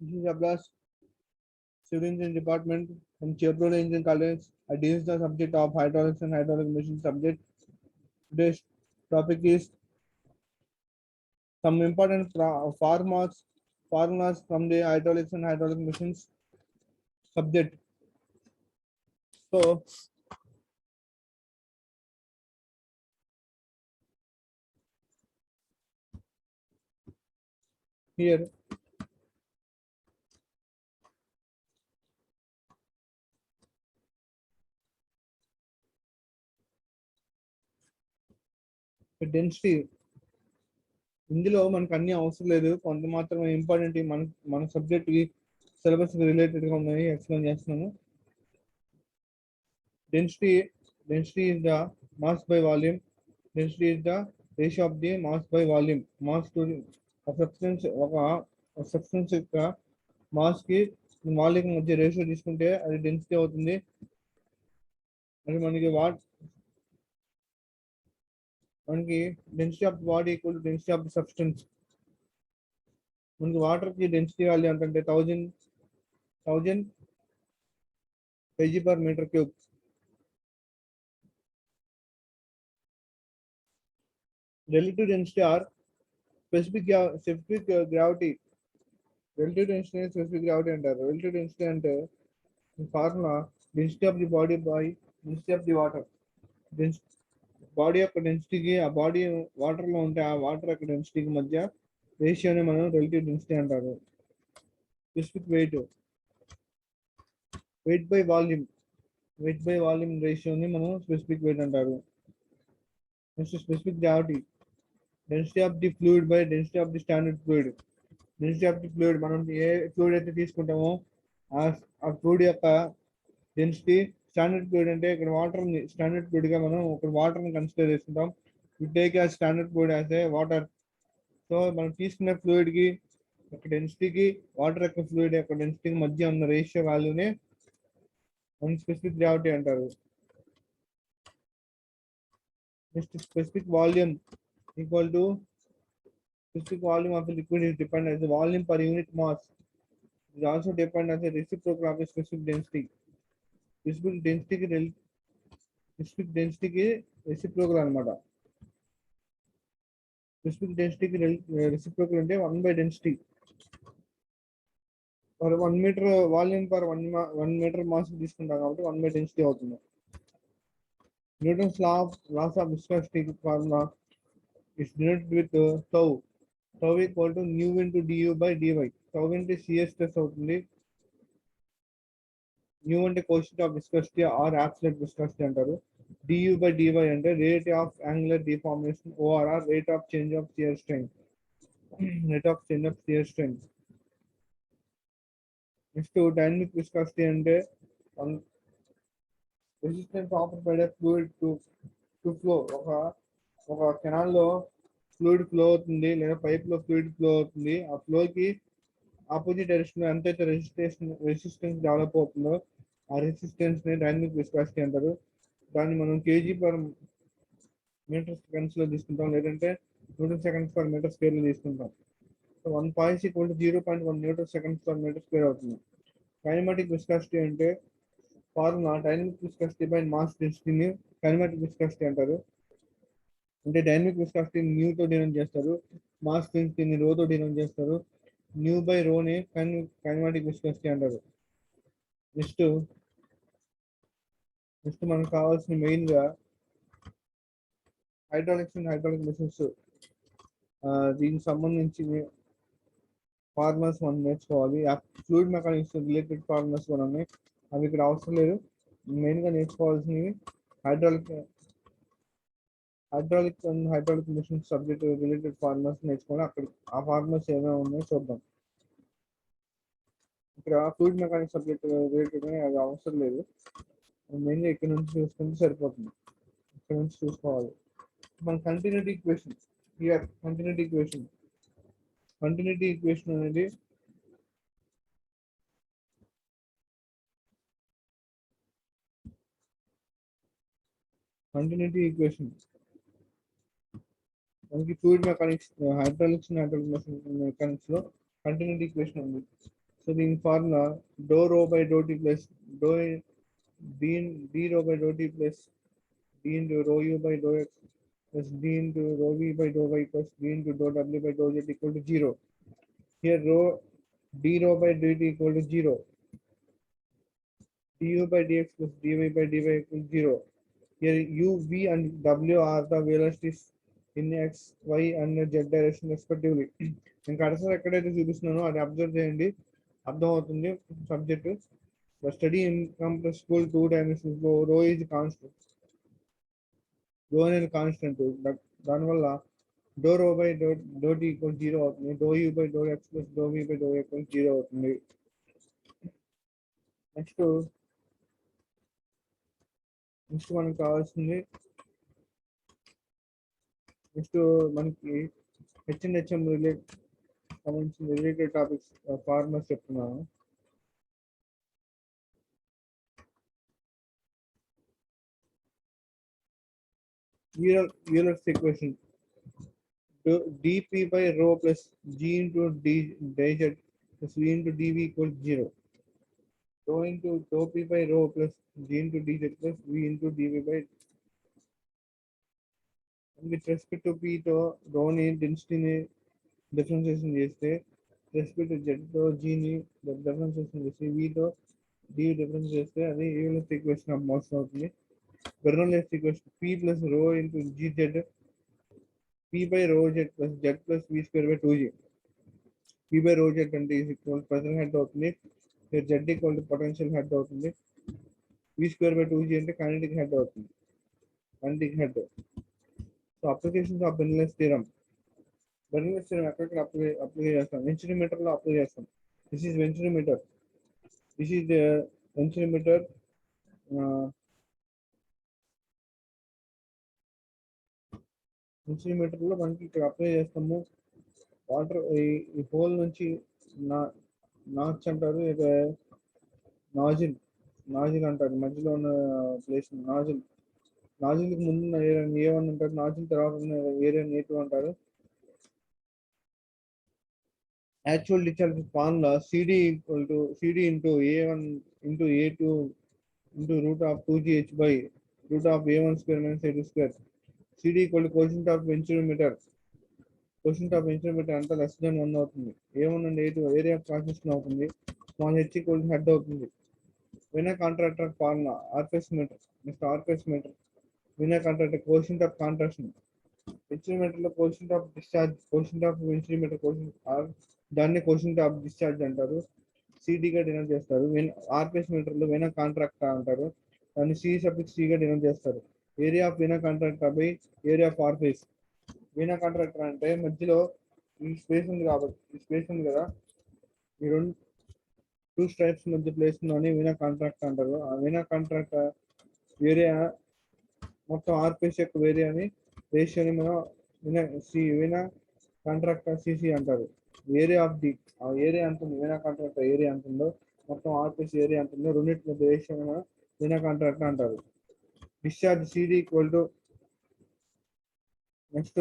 This is Abbas, Civil Engineering Department from Chevrolet Engine College. I deal the subject of hydraulics and hydraulic machine subject. Today's topic is some important formulas from the hydraulics and hydraulic machines subject. So here the density ఇందులో మనకు అన్ని అవసరం లేదు, కొంత మాత్రమే important మన subject కి syllabus related గా ఉన్నాయి. ఎక్స్ప్లెయిన్ చేస్తున్నాను. Density is the mass by volume. Density is the ratio of the mass by volume. Mass to ఒక సబ్స్టెన్స్ యొక్క మాస్ కి వాల్యూమ్ మధ్య రేషియో తీసుకుంటే అది డెన్సిటీ అవుతుంది. అది మనకి density of the body equal to density of the substance. మనకి వాటర్ కి డెన్సిటీ వాల్యూ ఎంత అంటే 1000 kg/m³. Relative density or specific gravity. Relative density and specific gravity అంటారు. Relative density అంటే formula density of the body by density of the water. Body యొక్క డెన్సిటీకి ఆ body water లో ఉంటే ఆ వాటర్ యొక్క డెన్సిటీకి మధ్య రేషియోని మనం రిలేటివ్ డెన్సిటీ అంటారు. స్పెసిఫిక్ వెయిట్ బై వాల్యూమ్ రేషియోని మనం స్పెసిఫిక్ వెయిట్ అంటారు. Next specific gravity, density of the fluid by density of the standard fluid. Density of the fluid, మనం ఏ ఫ్లూయిడ్ అయితే తీసుకుంటామో ఆ ఫ్లూయిడ్ యొక్క డెన్సిటీ. స్టాండర్డ్ ఫ్లూయిడ్ అంటే ఇక్కడ వాటర్ ఉంది, స్టాండర్డ్ ఫ్లూయిడ్ గా మనం ఇక్కడ వాటర్ ని కన్సిడర్ చేసుకుంటాం. We take as standard fluid as a water. So మనం తీసుకునే ఫ్లూయిడ్ కి యొక్క డెన్సిటీకి వాటర్ యొక్క ఫ్లూయిడ్ యొక్క డెన్సిటీకి మధ్య ఉన్న రేషియో వాల్యూనే మనం స్పెసిఫిక్ గ్రావిటీ అంటారు. Next specific volume equal to specific volume of the liquid is defined as the volume per unit mass. It is also defined as a reciprocal of the specific density. Specific density की reciprocal అనమాట. Specific density की reciprocal అంటే 1 by density. For 1 meter volume per 1 meter mass తీసుకుంటాం కాబట్టి 1 by density అవుతుంది. Newton's laws of viscosity formula is denoted with tau. Tau equal to nu into du by dy. Tau అంటే shear stress అవుతుంది. Nu అంటే coefficient of viscosity or absolute viscosity అంటారు. du by dy అంటే rate of angular deformation, or rate of change of shear strength. Next dynamic viscosity అంటే resistance offered by the fluid to flow. ఒక canal లో fluid flow అవుతుంది లేదా pipe లో fluid flow అవుతుంది. ఆ ఫ్లోకి ఆపోజిట్ డైరెక్షన్ లో ఎంతైతే రెసిస్టెన్స్ డెవలప్ అవుతుందో ఆ రెసిస్టెన్స్ ని డైనమిక్ విస్కాసిటీ అంటారు. దాన్ని మనం kg/m² లో తీసుకుంటాం, లేదంటే Nm/m² లో తీసుకుంటాం. So 1 points equal to 0.1 Nm/m² అవుతుంది. కైనమాటిక్ విస్కాసిటీ అంటే formula dynamic viscosity by mass డెన్సిటీని కైనమాటిక్ విస్కాసిటీ అంటారు. అంటే డైనమిక్ విస్కాసిటీ న్యూతో డినోట్ చేస్తారు, మాస్ డెన్సిటీని రోతో డినోట్ చేస్తారు. న్యూ బై రోని కైనమాటిక్ విస్కాసిటీ అంటారు. నెక్స్ట్ మనకు కావాల్సిన మెయిన్ గా హైడ్రాలిక్స్ అండ్ హైడ్రాలిక్ మెషిన్స్, దీనికి సంబంధించి ఫార్ములాస్ మనం నేర్చుకోవాలి. ఫ్లూయిడ్ మెకానిక్స్ రిలేటెడ్ ఫార్ములాస్ కూడా ఉన్నాయి, అవి ఇక్కడ అవసరం లేదు. మెయిన్ గా నేర్చుకోవాల్సినవి hydraulic and hydraulic machines subject related formulas నేర్చుకోవాలి. అక్కడ ఆ ఫార్ములాస్ ఏమేమి ఉన్నాయో చూద్దాం. ఇక్కడ ఫ్లూయిడ్ మెకానిక్స్ సబ్జెక్ట్ రిలేటెడ్ అది అవసరం లేదు, మెయిన్గా ఇక్కడ నుంచి చూసుకుంటే సరిపోతుంది. ఇక్కడ నుంచి చూసుకోవాలి. మన కంటిన్యూటీ ఈక్వేషన్ అనేది మనకి fluid mechanics, hydraulics and hydraulic mechanics లో కంటిన్యూటీ ఈక్వేషన్ ఉంది. So the formula dou rho by dou t plus dou d rho by dou t plus d into rho u by dou x plus d into rho v by dou y plus d into dou w by dou z equal to 0. Here rho d rho by dt equal to 0. Du by dx plus dy by dy equal to 0. Here u, v and w are the velocities in x, y and z direction respectively. నేను cursor ఎక్కడైతే చూపిస్తున్నానో అది observe చేయండి, అర్థమవుతుంది subject. The study in compressed school 2 dimensions rho is constant. Rho అనేది constant. దానివల్ల do rho by do t equal 0 అవుతుంది. Do u by do x plus do v by do equal 0 అవుతుంది. Next మనకు కావాల్సింది మనకి H and HM సంబంధించిన related topics formulas చెప్తున్నాను. Euler's equation dp by rho plus g into dz plus v into dv equals 0. Rho into dou p by rho plus g into dz plus v into dv by. With respect to p తో rho ని డెన్సిటీని differentiation చేస్తే, respect to z తో g ని differentiation చేసి v తో d difference చేస్తే అది యూలర్స్ ఈక్వేషన్ ఆఫ్ మోషన్ అవుతుంది. Bernoulli's equation p plus rho into gz p by rho z plus z plus v square by 2g. p by rho z అంటే is equal pressure head అవుతుంది. z equal to potential head అవుతుంది. v square by 2g అంటే kinetic head అవుతుంది. Kinetic head. So applications of Bernoulli's theorem. Bernoulli's theorem ఎక్కడ apply చేస్తాం? Venturimeter లో apply చేస్తాం. This is వెంచురీమీటర్. వెంచురీమీటర్. వెంచురీమీటర్ లో మనకి ఇక్కడ అప్లై చేస్తాము. వాటర్ ఈ హోల్ నుంచి నాచ్ అంటారు, నాజిల్ అంటారు. మధ్యలో ఉన్న ప్లేస్ నాజిల్ కి ముందు ఏరియాని A1 అంటారు, నాజిల్ తర్వాత ఉన్న ఏరియాని A2 అంటారు. Actual discharge formula CD into A1 into A2 into root of 2gh by root of A1 square minus A2 square. CD equal to quotient of venturimeter. Question of venturimeter అంతా less than 1 అవుతుంది. A1 and A2 area of transition అవుతుంది. Small h equal head అవుతుంది. Vena contracta formula RPS meter. Next RPS meter. Vena contracta quotient of contraction. Venturimeter లో quotient of discharge, quotient of venturimeter quotient దాన్ని quotient of discharge అంటారు. సిడిగా denote చేస్తారు. RPS meter లో vena contracta అంటారు. దాన్ని C గా డినోట్ చేస్తారు. Area of vena contractor by area of RPS. Vena contractor అంటే మధ్యలో ఈ స్పేస్ ఉంది కాబట్టి, ఈ స్పేస్ ఉంది కదా, ఈ 2 స్ట్రైప్స్ మధ్య ప్లేస్ ఉందని వీనా కాంట్రాక్టర్ అంటారు. ఆ వీనా కాంట్రాక్టర్ ఏరియా మొత్తం ఆర్పిఎస్ యొక్క ఏరియాని రేషియోని మనం వీనా కాంట్రాక్టర్ సిసి అంటారు. ఏరియా ఆఫ్ ది ఆ ఏరియా అంటుంది, వీనా కాంట్రాక్టర్ ఏరియా అంటుందో మొత్తం ఆర్పిఎస్ ఏరియా అంటుందో రెండింటి మధ్య రేషియోని మనం వీనా కాంట్రాక్టర్ అంటారు. Discharge CD equal to next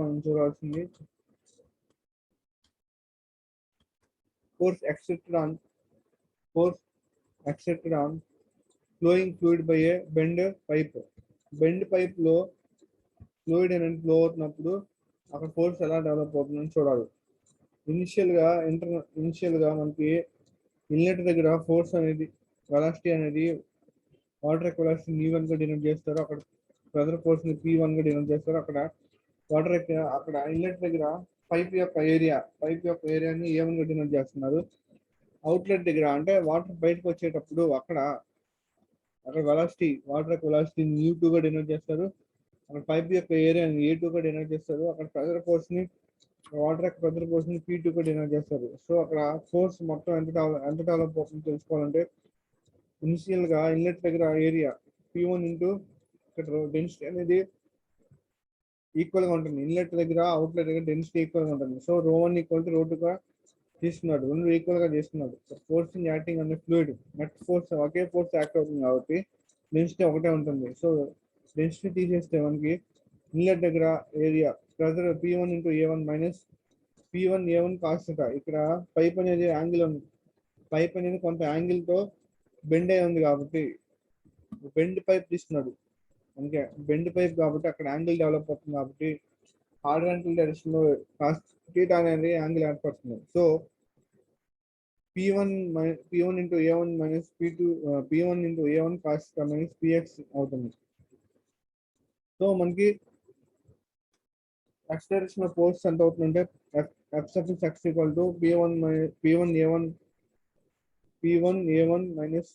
మనం చూడాల్సింది force accepted on flowing fluid by a bend pipe. Bend pipe లో ఫ్లూయిడ్ అనేది ఫ్లో అవుతున్నప్పుడు అక్కడ ఫోర్స్ ఎలా డెవలప్ అవుతుందని చూడాలి. ఇనిషియల్ గా మనకి ఇన్లెట్ దగ్గర ఫోర్స్ అనేది, వెలాసిటీ అనేది వాటర్ యొక్క వెలాసిటీ V1 గా డినోట్ చేస్తారు. అక్కడ ప్రెజర్ ఫోర్స్ ని P1 గా డినోట్ చేస్తారు. అక్కడ ఇన్లెట్ దగ్గర పైప్ యొక్క ఏరియాని A1 గా డినోట్ చేస్తున్నారు. అవుట్లెట్ దగ్గర అంటే వాటర్ బయటకు వచ్చేటప్పుడు అక్కడ వెలాసిటీ, వాటర్ యొక్క వెలాసిటీని U2 గా డినోట్ చేస్తారు. అక్కడ పైప్ యొక్క ఏరియాని A2 గా డినోట్ చేస్తారు. అక్కడ ప్రెజర్ ఫోర్స్ ని, వాటర్ యొక్క ప్రెజర్ ఫోర్స్ ని P2 గా డినోట్ చేస్తారు. సో అక్కడ ఫోర్స్ మొత్తం ఎంత డెవలప్ అవుతుందో తెలుసుకోవాలంటే ఇనిషియల్ గా ఇన్లెట్ దగ్గర ఏరియా P1 ఇంటూ ఇక్కడ డెన్సిటీ అనేది ఈక్వల్ గా ఉంటుంది. ఇన్లెట్ దగ్గర అవుట్లెట్ దగ్గర డెన్సిటీ ఈక్వల్ గా ఉంటుంది. సో ρ1 ఈక్వల్ టు ρ2 గా తీసుకున్నాడు, రెండు ఈక్వల్ గా తీసుకున్నాడు. ఫోర్స్ యాక్టింగ్ అనే ఫ్లూయిడ్ నెట్ ఫోర్స్ ఒకే ఫోర్స్ యాక్ట్ అవుతుంది కాబట్టి డెన్సిటీ ఒకటే ఉంటుంది. సో డెన్సిటీ తీసేస్తే మనకి ఇన్లెట్ దగ్గర area pressure P1 into A1 minus P1 A1 cos theta. ఇక్కడ పైప్ అనేది యాంగిల్ ఉంది, పైప్ అనేది కొంత యాంగిల్ తో బెండ్ అయి ఉంది కాబట్టి బెండ్ పైప్ తీసుకున్నాడు, అందుకే బెండ్ పైప్ కాబట్టి అక్కడ యాంగిల్ డెవలప్ అవుతుంది కాబట్టి హారిజాంటల్ డైరెక్షన్ లో కాస్ థీటా అనేది యాంగిల్ ఏర్పడుతుంది. So P1 into A1 minus P1 into A1 cos theta minus Px అవుతుంది. సో మనకి x డైరెక్షన్ లో ఫోర్స్ ఎంత అవుతుందంటే F suffix x equal to P1 A1 minus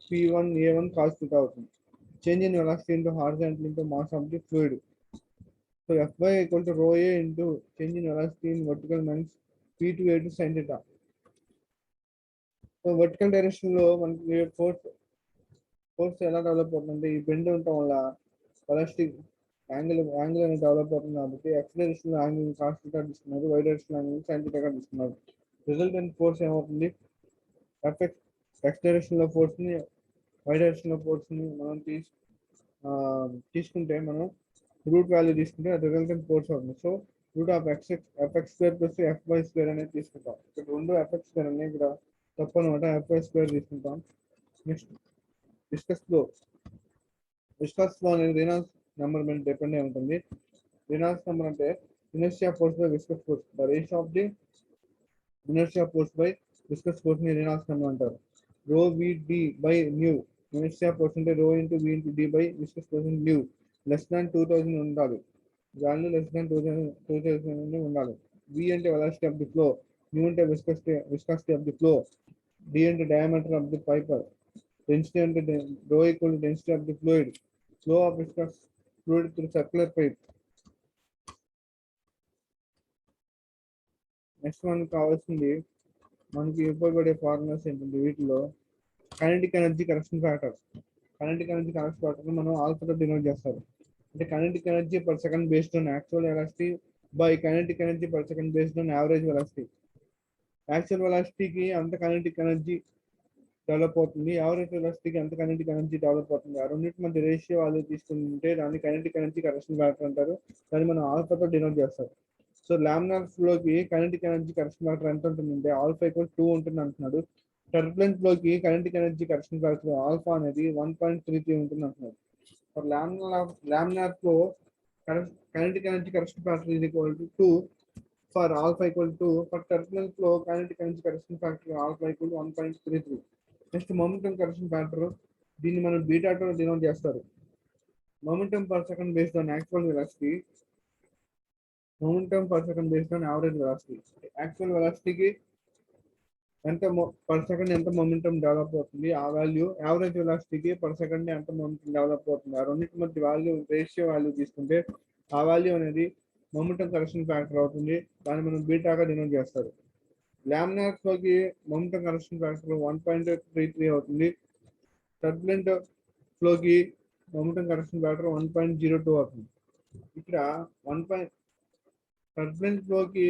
P1 A1 cos theta అవుతుంది. Change in velocity into horizontal into mass of the fluid. So Fy equal to rho A into change in velocity in vertical minus P2A to sin theta. So vertical direction లో మనకి force ఎలా develop అవుతుందంటే ఈ bend ఉండటం వల్ల velocity angle అనేది develop అవుతుంది కాబట్టి ఎక్స్ డైరెక్షన్ లో యాంగిల్ కాస్ థీటా తీసుకున్నారు, y direction angle sine theta తీసుకున్నారు. రిజల్టెంట్ ఫోర్స్ ఏమవుతుంది, ఎక్స్ డైరెక్షన్ లో ఫోర్స్ ని వై డైరెక్షన్ లో ఫోర్స్ ని మనం తీసుకుంటే మనం రూట్ వాల్యూ తీసుకుంటే అది రిజల్టెంట్ ఫోర్స్ అవుతుంది. So root of FX square plus FY square అనేది తీసుకుంటాం. ఇక్కడ రెండు ఎఫ్ఎక్స్ స్క్వేర్ అనేది ఇక్కడ తప్పు అనమాట, ఎఫ్వై స్క్వేర్ తీసుకుంటాం. నెక్స్ట్ విస్కస్ ఫ్లో అనేది రేనాల్డ్స్ నెంబర్ మీద డిపెండ్ అయి ఉంటుంది. రేనాల్డ్స్ నెంబర్ అంటే inertia force by viscous force, the ratio of the inertia force by viscous force ని రేనాల్డ్స్ నెంబర్ అంటారు. Rho V D by nu, inertia force అంటే rho into we into D by viscous force nu less than 2000 ఉండాలి, value less than 2000 ఉండాలి. V అంటే velocity of the flow, new అంటే viscosity of the flow, D అంటే diameter of the pipe, density and rho equal to density of the fluid, flow of viscous fluid through circular pipe. Next మనకి కావాల్సింది మనకి ఉపయోగపడే formulas ఏంటంటే వీటిలో kinetic energy correction factor. Kinetic energy correction factor మనం ఆల్ఫాతో denote చేస్తారు. అంటే kinetic energy per second based on actual velocity by kinetic energy per second based on average velocity. Actual వెలాసిటీకి అంత కైనెటిక్ ఎనర్జీ డెవలప్ అవుతుంది, average వెలాసిటీకి అంత kinetic energy develop అవుతుంది. ఆ రెండింటి మధ్య రేషియో వాల్యూ తీసుకుంటే దాన్ని కైనెటిక్ ఎనర్జీ కరెక్షన్ ఫ్యాక్టర్ అంటారు. దాన్ని మనం ఆల్ఫాతో డినోట్ చేస్తారు. సో లామినార్ ఫ్లోకి కైనెటిక్ ఎనర్జీ కరెక్షన్ ఫ్యాక్టర్ ఎంత ఉంటుందంటే ఆల్ఫా ఈక్వల్ 2 ఉంటుంది అంటున్నాడు. టర్బులెంట్ ఫ్లోకి kinetic energy correction factor alpha అనేది 1.33 ఉంటుంది అంటున్నాడు. For laminar flow kinetic energy correction factor is equal to 2 for alpha equal to, for turbulent flow kinetic energy correction factor alpha equal to 1.33. Next momentum correction factor, దీన్ని మనం బీటాతో denote చేస్తారు. Momentum per second based on actual velocity, momentum per second based on average velocity. Actual వెలాసిటీకి ఎంత per second ఎంత momentum develop అవుతుంది ఆ value, average వెలాసిటీకి పర్ సెకండ్ ఎంత మొమెంటం డెవలప్ అవుతుంది ఆ రెండింటి మధ్య వాల్యూ రేషియో వాల్యూ తీసుకుంటే ఆ వాల్యూ అనేది మొమెంటం కరెక్షన్ ఫ్యాక్టర్ అవుతుంది. దాన్ని మనం బీటాగా డినోట్ చేస్తారు. లామినార్ ఫ్లోకి మొమెంటం కరెక్షన్ ఫ్యాక్టర్ 1.33 అవుతుంది. టర్బులెంట్ ఫ్లోకి మొమెంటం కరెక్షన్ ఫ్యాక్టర్ 1.02 అవుతుంది. ఇక్కడ టర్బులెంట్ ఫ్లోకి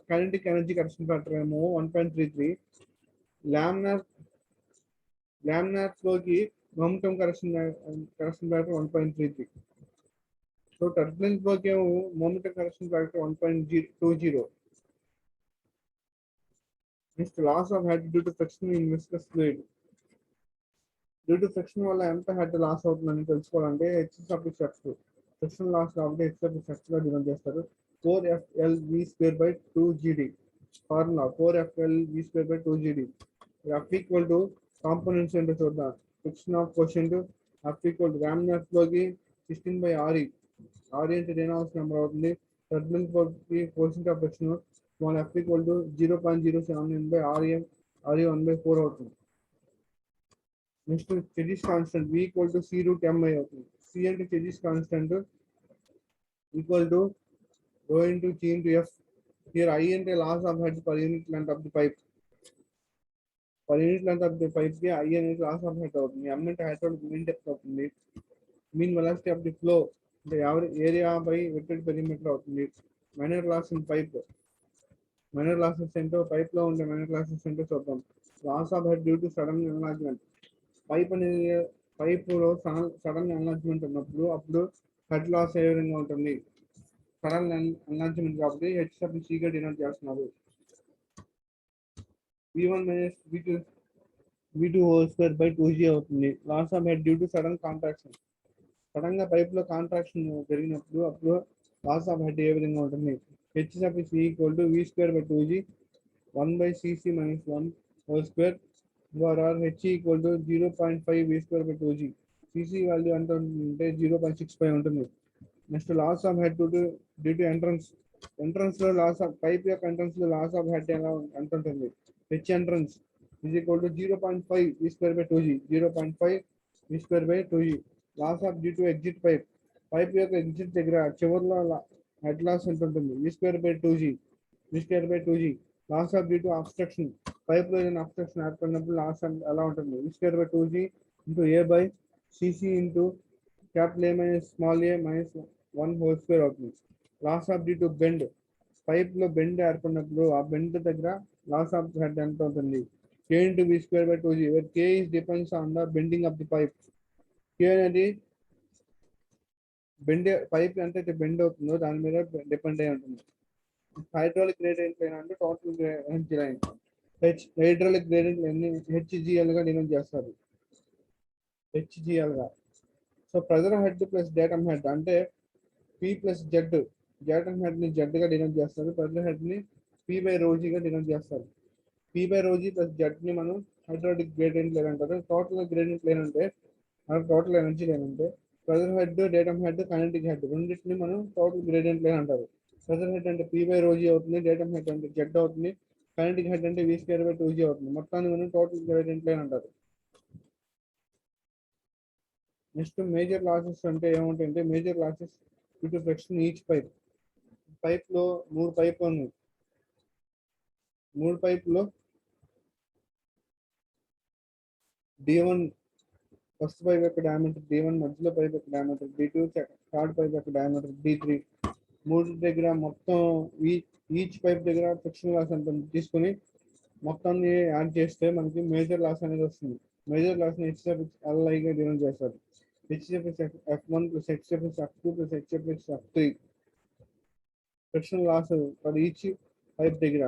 కైనెటిక్ ఎనర్జీ కరెక్షన్ ఫ్యాక్టర్ ఏమో 1.33, లామినార్ ఫ్లోకి momentum correction factor 1.33. So turbulent ఫ్లోకి ఏమో momentum correction factor 1.20. Next loss of head due to friction in viscous fluid. Due to friction వల్ల ఎంత హెడ్ లాస్ అవుతుందని తెలుసుకోవాలంటే H/X ఫ్రిక్షన్ లాస్ కాబట్టి H/X గా డినోట్ చేస్తారు. 4FLV²/2GD formula 4FLV²/2GD. F equal to components ఏంటో చూద్దాం. Friction of quotient F equal to laminar ఫ్లోకి 16/RE, RE అంటే రేనాల్డ్స్ నెంబర్ అవుతుంది. టర్బులెంట్ ఫ్లోకి quotient of friction small f equal to 0.079/RE 1/4 అవుతుంది. Next Chezy's constant V equal to C√MI అవుతుంది. C అంటే Chezy's constant equal to rho into G into F. Here I అంటే loss of head per unit length of the pipe. Per unit length of the pipe కి I అనేది loss of head అవుతుంది. M అంటే hydraulic mean depth అవుతుంది. Mean velocity of the flow అంటే area by wetted perimeter అవుతుంది. Minor loss in pipe, minor losses ఏంటో pipe లో ఉండే మైనర్ లాసెస్ ఏంటో చూద్దాం. Loss of head due to sudden enlargement. Pipe అనేది పైప్ లో సడన్ ఎన్లార్జ్మెంట్ ఉన్నప్పుడు అప్పుడు హెడ్ లాస్ ఏ విధంగా ఉంటుంది. సడన్ ఎన్లార్జ్మెంట్ కాబట్టి హెచ్ సబ్ సిగా డినోట్ చేస్తున్నారు. v1 minus v2 whole square by 2g అవుతుంది. Loss of head due to sudden contraction. Sudden గా పైప్ లో కాంట్రాక్షన్ జరిగినప్పుడు అప్పుడు లాస్ ఆఫ్ హెడ్ ఏ విధంగా ఉంటుంది? H sub C equal to v square by 2g 1 by cc minus 1 whole square or h equal to 0.5 v square by 2g. cc value ఎంత ఉంటే 0.65 ఉంటుంది. Next loss of head due to entrance లో loss of pipe యొక్క entrance లో loss of head ఎంత ఉంటుంది? H entrance is equal to 0.5 v square by 2g 0.5 v square by 2g. Loss of due to exit pipe యొక్క exit దగ్గర చివరిలో head loss ఎంత ఉంటుంది? v square by 2g loss of due to obstruction pipe లో ఏదైనా abstraction ఏర్పడినప్పుడు loss ఎలా ఉంటుంది? v square by 2g into A by C C into capital A minus small A minus 1 whole square అవుతుంది. Loss of due to bend pipe లో bend ఏర్పడినప్పుడు ఆ bend దగ్గర లాస్ ఆఫ్ హెడ్ ఎంత అవుతుంది? k into v square by 2g where k is depends on the bending of the pipe. k అనేది bend pipe ఎంతైతే bend అవుతుందో దాని మీద డిపెండ్ అయి ఉంటుంది. హైడ్రాలిక్ గ్రేడియంట్ లైన్ అంటే total H line. Hydraulic gradient ఎన్ని హెచ్జిఎల్ గా డినోట్ చేస్తారు? హెచ్జిఎల్ గా. So pressure head plus datum head అంటే P plus Z. Datum head ని జెడ్ గా డినోట్ చేస్తారు. ప్రెజర్ హెడ్ ని పి బై రోజీ గా డినోట్ చేస్తారు. P by rho g plus Z ని మనం హైడ్రాలిక్ గ్రేడియంట్ లైన్ అంటారు. టోటల్ గ్రేడియంట్ లైన్ అంటే టోటల్ ఎనర్జీ లైన్ అంటే pressure head, datum head, kinetic head రెండింటిని మనం టోటల్ గ్రేడియంట్ లైన్ అంటారు. ప్రెజర్ హెడ్ అంటే పి బై రోజీ అవుతుంది, డేటమ్ హెడ్ అంటే జెడ్ అవుతుంది, కైనెటిక్ హెడ్ అంటే వి స్క్వేర్ బై 2g అవుతుంది. మొత్తాన్ని మనం టోటల్ గ్రేడియంట్ లైన్ అంటారు. నెక్స్ట్ మేజర్ లాసెస్ అంటే ఏముంటాయంటే major losses due to friction each pipe లో 3 పైప్ ఉన్నాయి. 3 పైపులో d1 ఫస్ట్ పైప్ యొక్క డయామీటర్ d1, మధ్యలో పైప్ యొక్క డయామీటర్ d2, థర్డ్ పైప్ యొక్క డయామీటర్ d3. మూడు దగ్గర మొత్తం ఈచ్ పైప్ దగ్గర ఫ్రిక్షన్ లాస్ ఎంత తీసుకొని మొత్తాన్ని యాడ్ చేస్తే మనకి మేజర్ లాస్ అనేది వస్తుంది. మేజర్ లాస్ ని HCFLI గా డినోట్ చేస్తారు. HCFF1 plus HCFF2 plus HCFF3 friction loss for each pipe దగ్గర.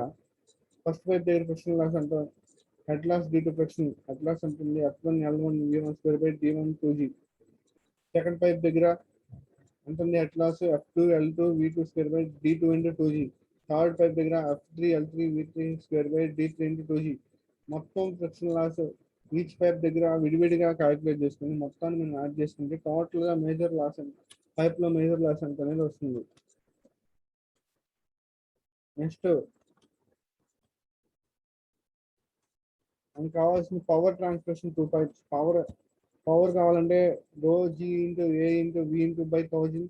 ఫస్ట్ పైప్ దగ్గర ఫ్రిక్షన్ లాస్ అంటే head loss due to friction head loss ఉంటుంది F1 L1 V1 square by D1 2g. Second pipe దగ్గర ఉంటుంది head loss F2 L2 V2 square by D2 into 2g. Third pipe దగ్గర F3 L3 V3 square by D3 into 2g. మొత్తం friction loss each pipe దగ్గర విడివిడిగా calculate చేసుకుని మొత్తాన్ని మనం add చేసుకుంటే టోటల్ గా మేజర్ లాస్ పైప్ లో మేజర్ లాస్ ఎంత అనేది వస్తుంది. నెక్స్ట్ మనకు కావాల్సిన పవర్ ట్రాన్స్మిషన్ 2 పైప్స్. పవర్ కావాలంటే rho G into A into we into by 1000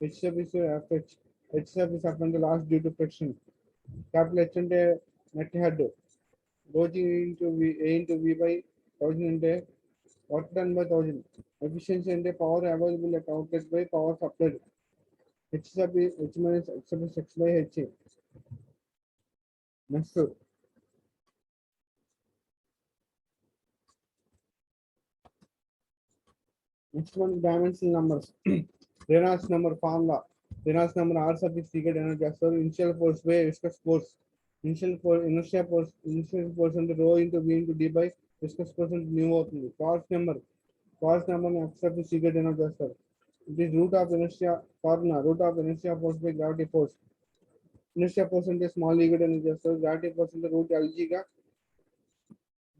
HF FH. HF అంటే loss due to friction. Capital H అంటే net head. Rho G into A into V by 1000 అంటే work done by 1000. Efficiency అంటే power available at outlet by power supplied. H minus H by H. Next మనకి dimensional numbers. Reynolds number formula. Reynolds number R sub secret denote చేస్తారు. Initial force by viscous force. Initial force అంటే rho into we into D by viscous force అంటే nu అవుతుంది. ఫార్స్ number ని F sub secret denote చేస్తారు. It is root of inertia formula. Root of inertia force by gravity force. Inertia force అంటే small ఈగా denote చేస్తారు. Gravity force అంటే root ఎల్జీగా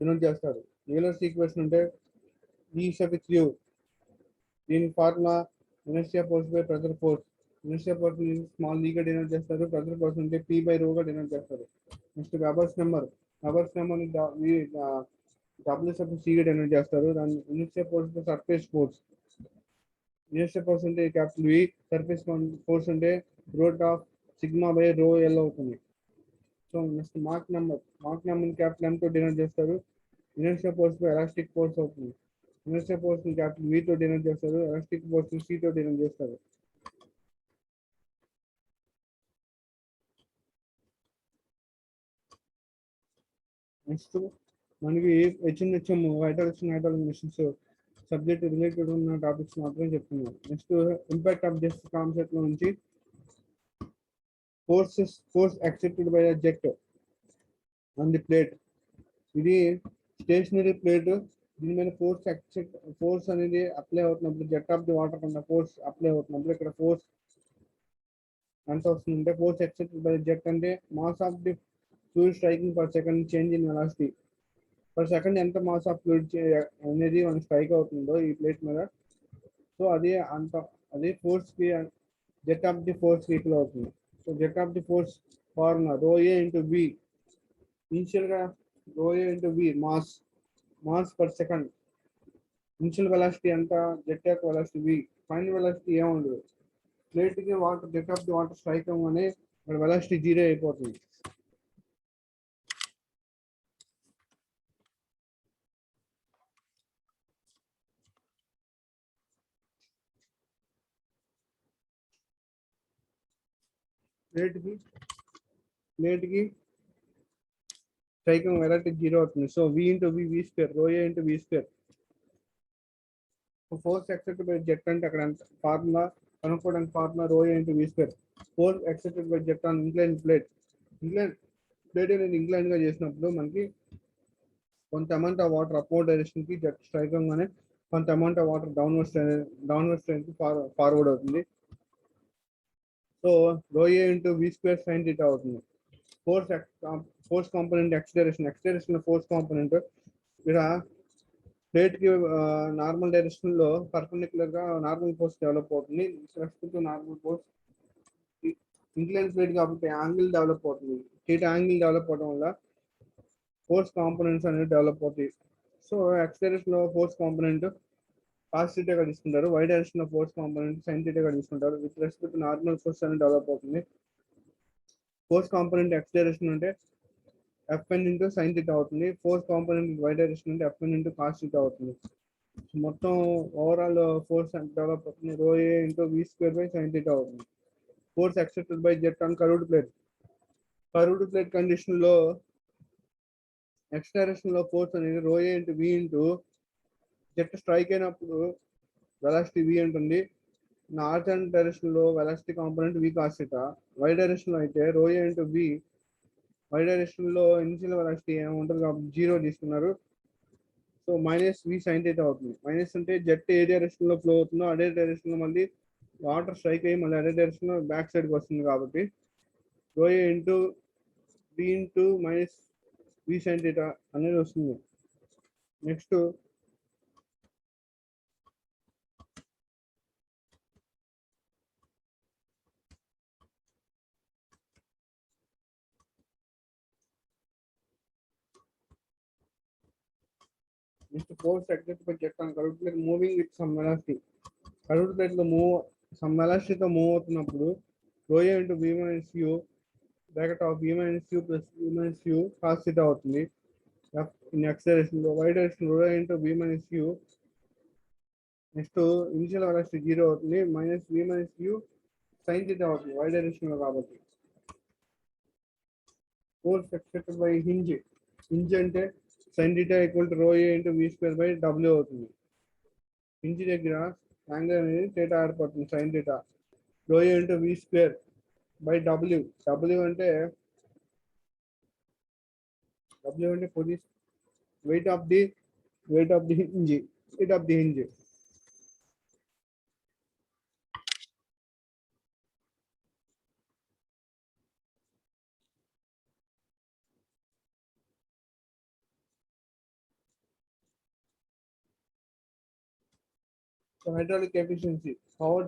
డినోట్ చేస్తారు. యూలర్స్ ఈక్వేషన్ అంటే ఈ సబ్ క్యూ. దీని formula inertia force by pressure force. Inertia force ని స్మాల్ గా డినోట్ చేస్తారు. ప్రెజర్ ఫోర్స్ అంటే పి బై రో గా డినోట్ చేస్తారు. నెక్స్ట్ వెబర్స్ నెంబర్ ని డబ్ల్యూ సబ్ సి గా డినోట్ చేస్తారు. దాని inertia force surface force. Inertia force అంటే క్యాపిటల్ వి. సర్ఫేస్ ఫోర్స్ అంటే root of sigma by rho L అవుతుంది. So next Mach number capital M తో డినోట్ చేస్తారు. Inertia force by elastic force అవుతుంది. Inertia force ని capital V తో denote చేస్తారు. Elastic force ని సి తో డినోట్ చేస్తారు. నెక్స్ట్ మనకి హెచ్ఎన్హెచ్ఎం హైడ్రాలిక్ మిషన్స్ సబ్జెక్ట్ రిలేటెడ్ ఉన్న టాపిక్స్ మాత్రమే చెప్తున్నాం. Next impact of just concept లో నుంచి force accepted by a jet on the plate. ఇది స్టేషనరీ ప్లేట్. దీని మీద ఫోర్స్ అనేది అప్లై అవుతున్నప్పుడు జెట్ ఆఫ్ ది వాటర్ కన్నా ఫోర్స్ అప్లై అవుతున్నప్పుడు ఇక్కడ ఫోర్స్ ఎంత వస్తుందంటే ఫోర్స్ ఎక్సెప్టెడ్ బై జెట్ అంటే mass of the fluid striking per second change in velocity. Per second ఎంత మాస్ ఆఫ్ ఫ్లూయిడ్ అనేది మనకి స్ట్రైక్ అవుతుందో ఈ ప్లేట్ మీద, సో అది అంత అది ఫోర్స్ కి jet of the force equal అవుతుంది. So jet of the force formula rho A into V. Initial గా rho A into V mass per second. Initial velocity ఎంత, జెట్ యొక్క వెలాసిటీ వి. ఫైనల్ వెలాసిటీ ఏముండదు. Plate కి water jet of the water strike అవ్వగానే velocity 0 అయిపోతుంది. Plate కి strike velocity 0 అవుతుంది. So V into V square rho A into V square. Force accepted by jet అంటే అక్కడ ఫార్ములా కనుక్కోవడానికి formula rho A into V square. Force accepted by jet on incline plate అనేది incline గా చేసినప్పుడు మనకి కొంత amount of water upward direction కి jet strike అవ్వగానే కొంత amount of water downward strain కి ఫార్వర్డ్ అవుతుంది. So rho A into V square sine theta అవుతుంది. Force component x direction force component ఇక్కడ ప్లేట్ కి నార్మల్ డైరెక్షన్ లో పర్పెండిక్యులర్ గా నార్మల్ ఫోర్స్ డెవలప్ అవుతుంది. నార్మల్ ఫోర్స్ ఇంక్లైన్ ప్లేట్ కాబట్టి యాంగిల్ డెవలప్ అవుతుంది. యాంగిల్ డెవలప్ అవడం వల్ల ఫోర్స్ కాంపోనెంట్స్ అనేది డెవలప్ అవుతాయి. సో ఎక్స్ డైరెక్షన్ లో ఫోర్స్ కాంపోనెంట్ కాస్ థీటాగా తీసుకుంటారు, వై డైరెక్షన్ లో ఫోర్స్ కాంపోనెంట్ సైన్ థీటాగా తీసుకుంటారు. విత్ రెస్పెక్ట్ నార్మల్ ఫోర్స్ అనేది డెవలప్ అవుతుంది. ఫోర్స్ కాంపోనెంట్ ఎక్స్ డైరెక్షన్ అంటే Fn ఇంటూ సైన్ థీటా అవుతుంది. ఫోర్స్ కాంపోనెంట్ వై డైరెక్షన్ అంటే Fn ఇంటూ కాస్ థీటా అవుతుంది. మొత్తం ఓవరాల్ ఫోర్స్ డెవలప్ అవుతుంది. రో A into V square by sine theta అవుతుంది. Force accepted by jet on curved plate condition లో x direction లో force అనేది rho A into we into jet strike అయినప్పుడు velocity v ఉంటుంది. నార్తర్న్ డైరెక్షన్ లో velocity component v cos theta. Y direction లో అయితే rho A into v. Y direction లో ఇనిషియల్ వెలాసిటీ ఏముంటుంది కాబట్టి 0 తీసుకున్నారు. సో మైనస్ వి సైన్ థీటా అవుతుంది. మైనస్ అంటే జెట్ ఏ డైరెక్షన్ లో ఫ్లో అవుతుందో అదే డైరెక్షన్ లో మళ్ళీ వాటర్ స్ట్రైక్ అయ్యి మళ్ళీ అదే డైరెక్షన్ లో బ్యాక్ సైడ్ కి వస్తుంది కాబట్టి rho A into we into minus we sine theta అనేది వస్తుంది. Next force accepted by jet on curved plate moving with some velocity. Curved plate లో సమ్ వెలాసిటీతో మూవ్ అవుతున్నప్పుడు rho A into V minus U bracket of V minus U plus V minus U cos theta అవుతుంది. In X direction లో Y direction rho A into V minus U. Next initial velocity 0 అవుతుంది. Minus వి minus U sine theta అవుతుంది Y direction లో కాబట్టి. Force accepted by hinge అంటే sine theta equal to rho A into V square by W అవుతుంది. Hinge దగ్గర angle అనేది theta ఏర్పడుతుంది sine theta. Rho A into V square by W అంటే position weight of the hinge. So hydraulic efficiency, power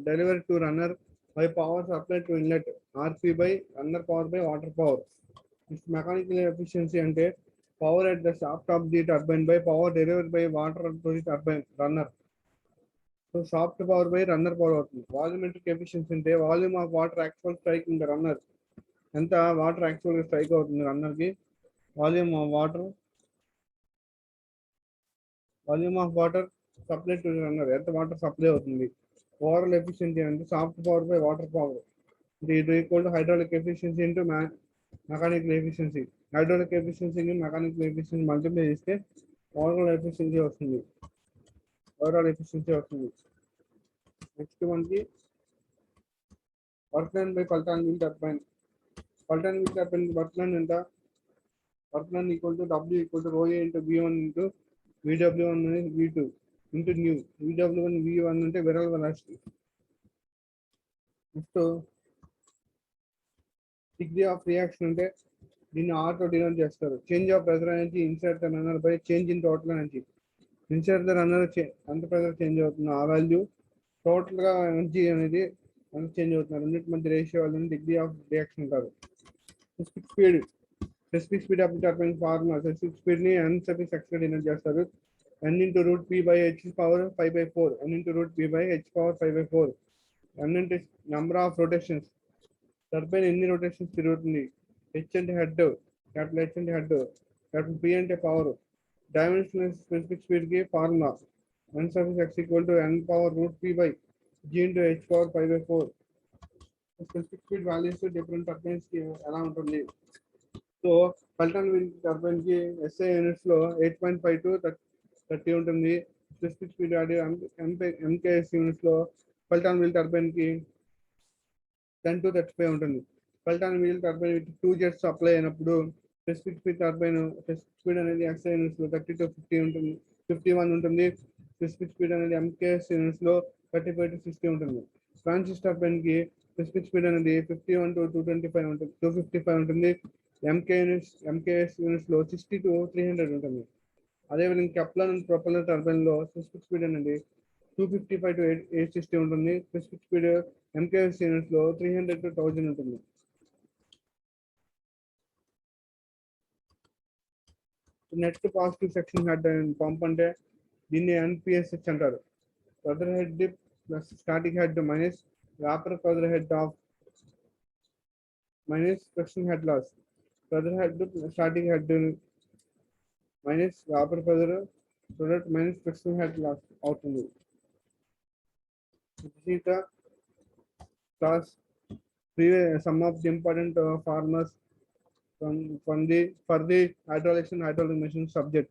delivered to runner by power supplied to inlet, RP by runner power by water power. This mechanical efficiency and power at the shaft of the turbine by power delivered by water to the turbine runner. So shaft power by runner power అవుతుంది. Volumetric efficiency అంటే volume of water actual strike in the runner. ఎంత water actual strike అవుతుంది runner కి, volume of water supply to runner ఎంత water supply అవుతుంది. Overall efficiency అంటే shaft power by water power. ఇది equal to hydraulic efficiency into mechanical efficiency. Hydraulic ఎఫిషియన్సీని mechanical efficiency multiply చేస్తే overall efficiency వస్తుంది. Next మనకి work done by Pelton wheel turbine. Pelton wheel turbine work done ఎంత? Work done equal to W equal to ρA into V1 into VW1 V2 into new. VW1 V1 అంటే viral velocity. Next degree of reaction అంటే దీన్ని R తో denote చేస్తారు. Change of pressure energy inside the runner by change in total energy. Inside the runner ఎంత pressure change అవుతుంది ఆ value total గా energy అనేది ఎంత చేంజ్ అవుతుంది రెండింటి మధ్య రేషియో వాళ్ళని డిగ్రీ ఆఫ్ రియాక్షన్ అంటారు. Specific speed. Specific speed of turbine formula. Specific speed ని n సర్వీస్ ఎక్స్ట్రా డినోట్ చేస్తారు. n into root p by h power 5/4. n into root p by h power 5/4. n అంటే number of rotations. Turbine ఎన్ని rotations తిరుగుతుంది? h అంటే head, capital h అంటే head, capital p అంటే power. Dimensional specific speed కి formula n service x equal to n power root p by g into h power 5/4. Specific speed values different turbines కి ఎలా ఉంటుంది? So Pelton wheel turbine కి SI units లో 8.5 to 30 ఉంటుంది. Specific speed value MKS units లో Pelton wheel turbine కి 10 to 35 ఉంటుంది. Pelton wheel turbine with 2 jets apply అయినప్పుడు specific speed turbine specific speed అనేది SI యూనిట్స్ లో 30 to 50 ఉంటుంది, 51 ఉంటుంది. స్పెసిఫిక్ స్పీడ్ అనేది MKS యూనిట్స్ లో 35 to 60 ఉంటుంది. ఫ్రాన్సిస్ టర్బైన్ కి స్పెసిఫిక్ స్పీడ్ అనేది 51 to 225 ఉంటుంది, 255 ఉంటుంది. MKS యూనిట్స్ లో 60 to 300 ఉంటుంది. అదేవిధంగా కెప్లర్ అండ్ ప్రొపెల్లర్ టర్బైన్ లో స్పెసిఫిక్ స్పీడ్ అనేది 255 to 860 ఉంటుంది. స్పెసిఫిక్ స్పీడ్ MKS యూనిట్స్ లో 300 to 1000 ఉంటుంది. Net positive suction head pump అంటే దీన్ని NPSH అంటారు. Pressure head plus static head minus vapour pressure head of minus friction head loss. Pressure head static head minus vapour pressure product minus friction head loss అవుతుంది. Class some of the important formulas for the hydraulics and hydraulic machine subject.